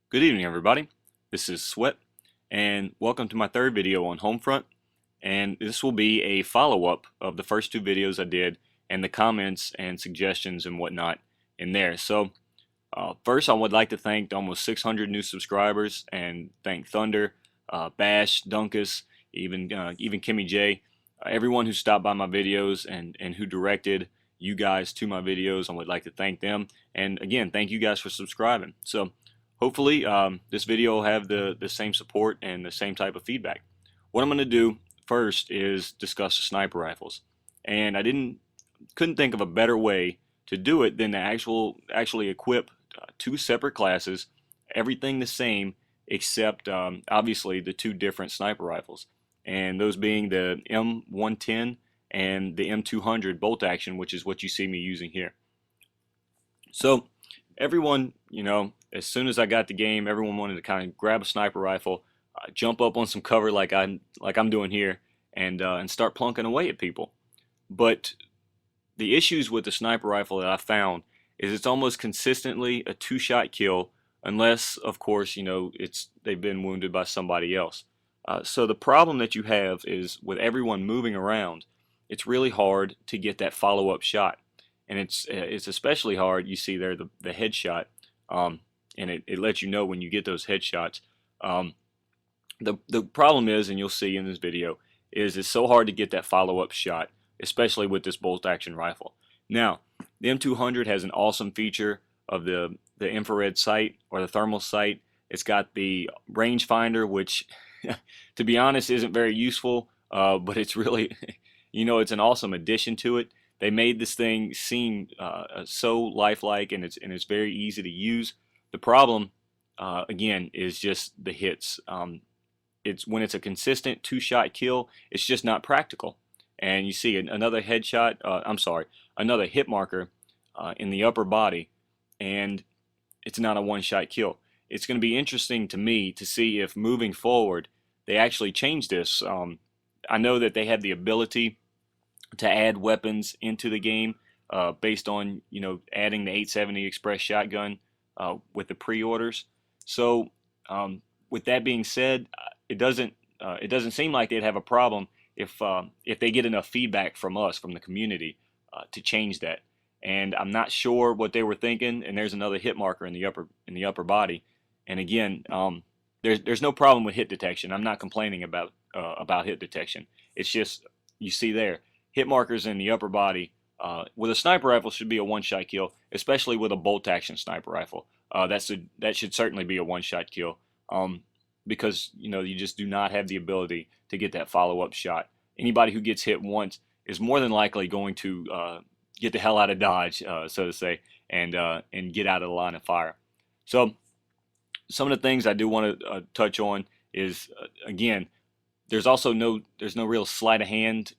Good evening, everybody. This is Sweat, and welcome to my third video on Homefront. And this will be a follow-up of the first two videos I did and the comments and suggestions and whatnot in there. So, first, I would like to thank the almost 600 new subscribers and thank Thunder, Bash, Dunkus, even Kimmy J, everyone who stopped by my videos and who directed you guys to my videos. I would like to thank them. And again, thank you guys for subscribing. So, hopefully, this video will have the same support and the same type of feedback. What I'm going to do first is discuss the sniper rifles, and couldn't think of a better way to do it than to actually equip two separate classes, everything the same except obviously the two different sniper rifles, and those being the M110 and the M200 bolt action, which is what you see me using here. So everyone, as soon as I got the game, everyone wanted to kind of grab a sniper rifle, jump up on some cover like I'm doing here, and start plunking away at people. But the issues with the sniper rifle that I found is it's almost consistently a two-shot kill, unless, of course, they've been wounded by somebody else. So the problem that you have is with everyone moving around, it's really hard to get that follow-up shot. And it's especially hard, you see there, the headshot, and it lets you know when you get those headshots. The problem is, and you'll see in this video, is it's so hard to get that follow-up shot, especially with this bolt-action rifle. Now, the M200 has an awesome feature of the infrared sight or the thermal sight. It's got the rangefinder, which, to be honest, isn't very useful, but it's really, it's an awesome addition to it. They made this thing seem so lifelike, and it's very easy to use. The problem, again, is just the hits. It's when it's a consistent two-shot kill, it's just not practical. And you see another headshot. Another hit marker in the upper body, and it's not a one-shot kill. It's going to be interesting to me to see if moving forward they actually change this. I know that they have the ability to add weapons into the game based on adding the 870 Express shotgun with the pre-orders. So with that being said, it doesn't seem like they'd have a problem if they get enough feedback from us, from the community, to change that. And I'm not sure what they were thinking. And there's another hit marker in the upper body. And again, there's no problem with hit detection. I'm not complaining about hit detection. It's just, you see there, hit markers in the upper body with a sniper rifle should be a one-shot kill, especially with a bolt-action sniper rifle. That should certainly be a one-shot kill because you just do not have the ability to get that follow-up shot. Anybody who gets hit once is more than likely going to get the hell out of Dodge, so to say, and get out of the line of fire. So some of the things I do want to touch on is again, there's no real sleight of hand.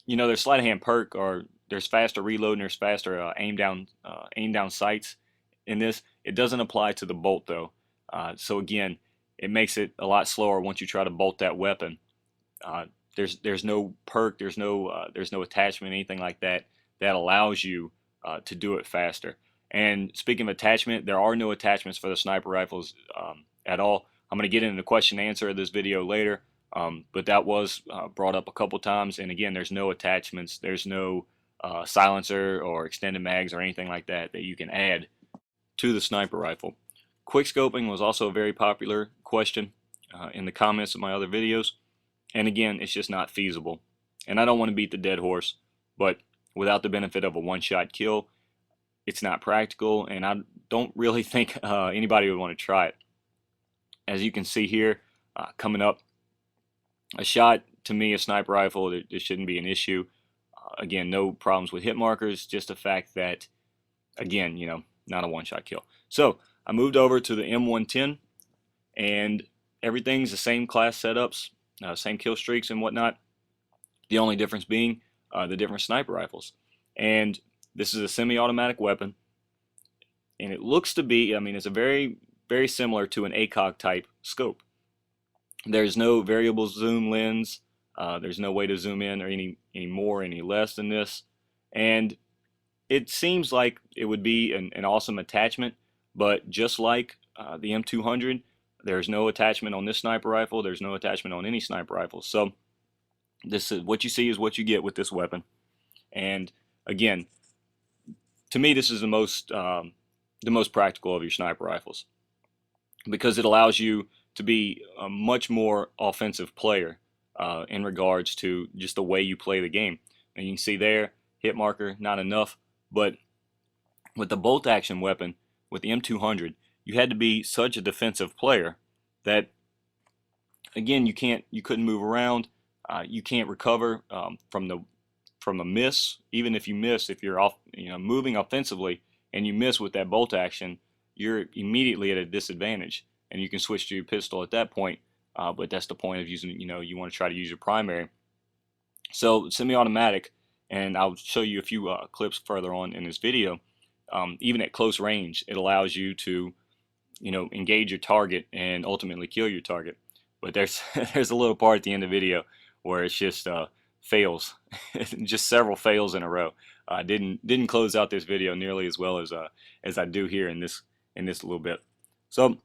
There's sleight of hand perk, or there's faster reload and there's faster aim down sights in this. It doesn't apply to the bolt though. So again, it makes it a lot slower once you try to bolt that weapon. There's no perk, there's no attachment, anything like that allows you to do it faster. And speaking of attachment, there are no attachments for the sniper rifles at all. I'm going to get into the question and answer of this video later, but that was brought up a couple times. And again, there's no attachments, there's no silencer or extended mags or anything like that you can add to the sniper rifle. Quickscoping was also a very popular question in the comments of my other videos. And again, it's just not feasible. And I don't want to beat the dead horse, but without the benefit of a one-shot kill, it's not practical, and I don't really think anybody would want to try it. As you can see here, coming up, a shot, to me, a sniper rifle, it shouldn't be an issue. Again, no problems with hit markers, just the fact that, again, not a one-shot kill. So I moved over to the M110, and everything's the same class setups, same kill streaks and whatnot. The only difference being the different sniper rifles. And this is a semi-automatic weapon, and it looks to be, it's a very, very similar to an ACOG type scope. There's no variable zoom lens. There's no way to zoom in or any more, any less than this. And it seems like it would be an awesome attachment, but just like the M200, there's no attachment on this sniper rifle. There's no attachment on any sniper rifle. So this is what you see is what you get with this weapon. And again, to me, this is the most practical of your sniper rifles, because it allows you to be a much more offensive player in regards to just the way you play the game. And you can see there, hit marker, not enough. But with the bolt action weapon, with the M200, you had to be such a defensive player that, again, you couldn't move around. You can't recover from a miss. Even if you miss, if you're moving offensively and you miss with that bolt action, you're immediately at a disadvantage, and you can switch to your pistol at that point. But that's the point of using, you want to try to use your primary. So semi-automatic, and I'll show you a few clips further on in this video. Even at close range, it allows you to, engage your target and ultimately kill your target. But there's there's a little part at the end of the video where it's just fails, just several fails in a row. I didn't close out this video nearly as well as I do here in this little bit. So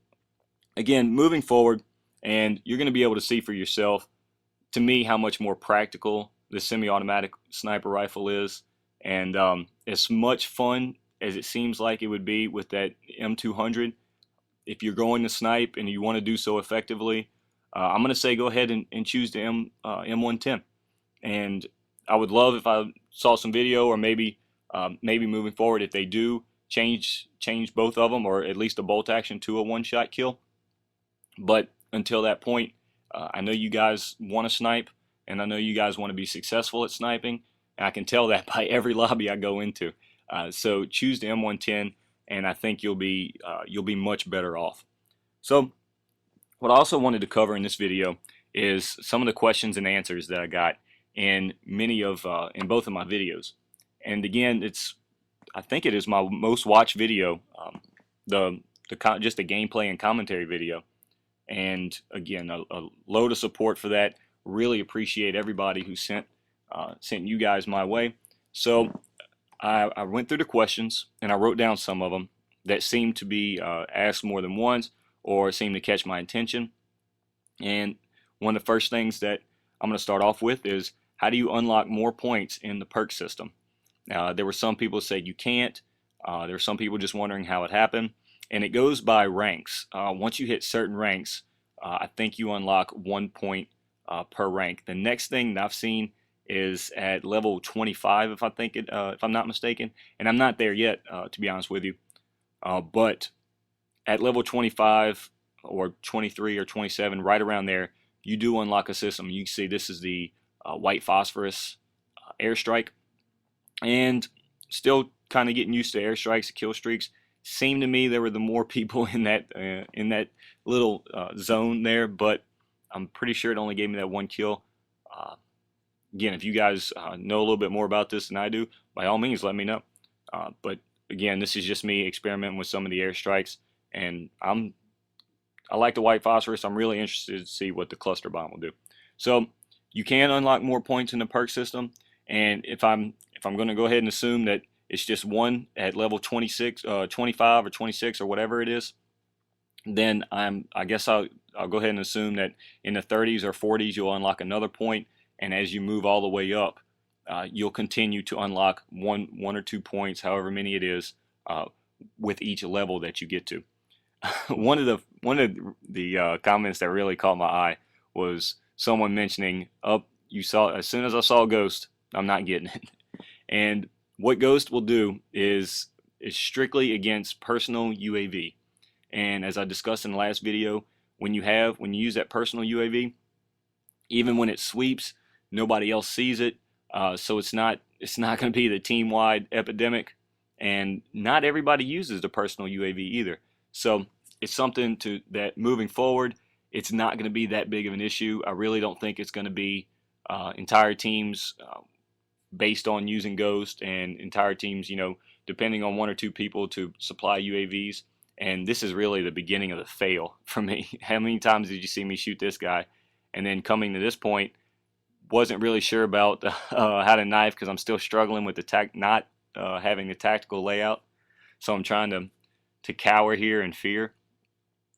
again, moving forward, and you're going to be able to see for yourself, to me, how much more practical the semi-automatic sniper rifle is, and as much fun as it seems like it would be with that M200. If you're going to snipe and you want to do so effectively, I'm going to say go ahead and choose the M110. And I would love if I saw some video, or maybe moving forward, if they do change both of them, or at least a bolt action to a one-shot kill. But until that point, I know you guys want to snipe, and I know you guys want to be successful at sniping, and I can tell that by every lobby I go into. So choose the M110, and I think you'll be much better off. So what I also wanted to cover in this video is some of the questions and answers that I got in in both of my videos. And again, I think it is my most watched video, just a gameplay and commentary video. And again, a load of support for that. Really appreciate everybody who sent you guys my way. So I went through the questions and I wrote down some of them that seemed to be asked more than once, or seemed to catch my attention. And one of the first things that I'm going to start off with is, how do you unlock more points in the perk system? There were some people who say you can't. There were some people just wondering how it happened. And it goes by ranks. Once you hit certain ranks, I think you unlock 1 point per rank. The next thing that I've seen is at level 25, if I'm not mistaken. And I'm not there yet, to be honest with you. But at level 25 or 23 or 27, right around there, you do unlock a system. You can see this is the white phosphorus airstrike, and still kind of getting used to airstrikes, kill streaks. Seemed to me there were the more people in that little zone there, but I'm pretty sure it only gave me that one kill. Again, if you guys know a little bit more about this than I do, by all means let me know. But again, this is just me experimenting with some of the airstrikes, and I like the white phosphorus. I'm really interested to see what the cluster bomb will do. So you can unlock more points in the perk system, and if I'm going to go ahead and assume that it's just one at level 26, 25 or 26 or whatever it is, then I guess I'll go ahead and assume that in the 30s or 40s you'll unlock another point, and as you move all the way up, you'll continue to unlock one or 2 points, however many it is, with each level that you get to. One of the comments that really caught my eye was someone mentioning, as soon as I saw a ghost, I'm not getting it. And what Ghost will do is strictly against personal UAV. And as I discussed in the last video, when you use that personal UAV, even when it sweeps, nobody else sees it. So it's not going to be the team-wide epidemic, and not everybody uses the personal UAV either. So it's something that moving forward, it's not going to be that big of an issue. I really don't think it's going to be entire teams based on using Ghost, and entire teams, depending on 1 or 2 people to supply UAVs. And this is really the beginning of the fail for me. How many times did you see me shoot this guy, and then coming to this point, wasn't really sure about how to knife, because I'm still struggling with not having the tactical layout. So I'm trying to cower here in fear.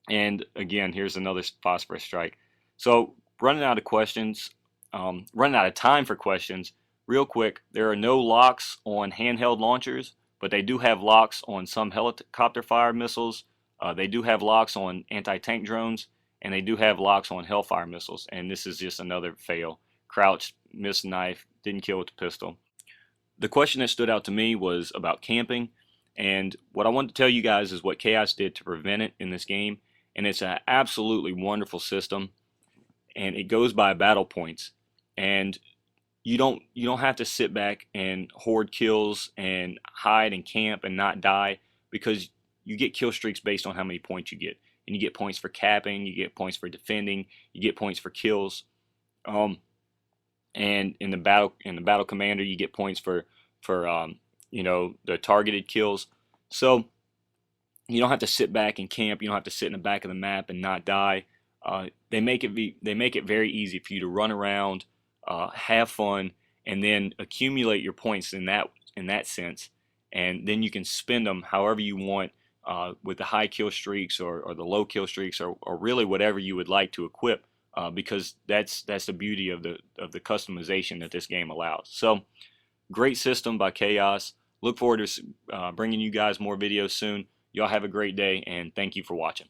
And again, here's another phosphorus strike. So running out of questions, running out of time for questions, real quick, there are no locks on handheld launchers, but they do have locks on some helicopter fire missiles. They do have locks on anti-tank drones, and they do have locks on Hellfire missiles. And this is just another fail. Crouched, missed knife, didn't kill with the pistol. The question that stood out to me was about camping, and what I wanted to tell you guys is what Chaos did to prevent it in this game, and it's an absolutely wonderful system, and it goes by battle points, and you don't have to sit back and hoard kills and hide and camp and not die, because you get kill streaks based on how many points you get, and you get points for capping, you get points for defending, you get points for kills. And in the battle commander, you get points for the targeted kills. So you don't have to sit back and camp. You don't have to sit in the back of the map and not die. They make it very easy for you to run around, have fun, and then accumulate your points in that sense, and then you can spend them however you want, with the high kill streaks or the low kill streaks, or really whatever you would like to equip. Because that's the beauty of the customization that this game allows. So great system by Chaos. Look forward to bringing you guys more videos soon. Y'all have a great day, and thank you for watching.